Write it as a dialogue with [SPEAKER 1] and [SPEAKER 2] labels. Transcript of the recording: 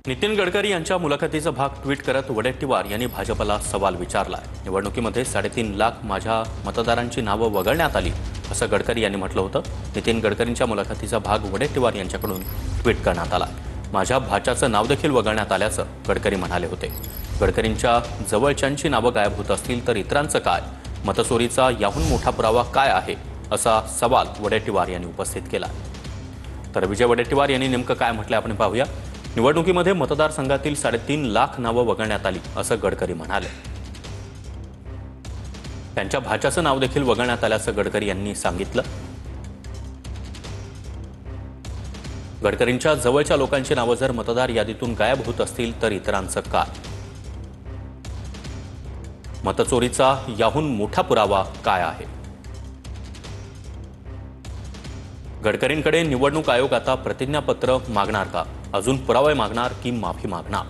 [SPEAKER 1] नितीन गडकरी यांच्या मुलाखतीचा भाग ट्विट करत वडेट्टीवार यांनी भाजपला सवाल विचारलाय। निवडणुकीमध्ये 3.5 लाख माझ्या मतदारांची नावं वगळण्यात आली असं गडकरी यांनी म्हटलं होतं। नितीन गडकरींच्या मुलाखतीचा भाग वडेट्टीवार यांच्याकडून ट्विट करण्यात आला। माझ्या भाच्याचं नाव देखील वगळण्यात आल्याचं गडकरी म्हणाले होते। गडकरींच्या जवळच्यांची नावं गायब होत असतील तर इतरांचं काय? मतचोरीचा याहून मोठा पुरावा काय आहे असा सवाल वडेट्टीवार यांनी उपस्थित केला। तर विजय वडेट्टीवार यांनी नेमकं काय म्हटलं आपण पाहूया। निवडणुकीमध्ये मतदारसंघातील 3.5 लाख नावं वगळण्यात आली असं गडकरी म्हणाले। त्यांच्या भाच्याचं नाव देखील वगळण्यात आल्याचं गडकरी यांनी सांगितलं। गडकरींच्या जवळच्या लोकांची नावं जर मतदार यादीतून गायब होत असतील तर इतरांचं काय? मतचोरीचा याहून मोठा पुरावा काय आहे? गडकरींकडे निवडणूक आयोग आता प्रतिज्ञापत्र मागणार का? अजून पुरावे मागणार की माफी मागणार?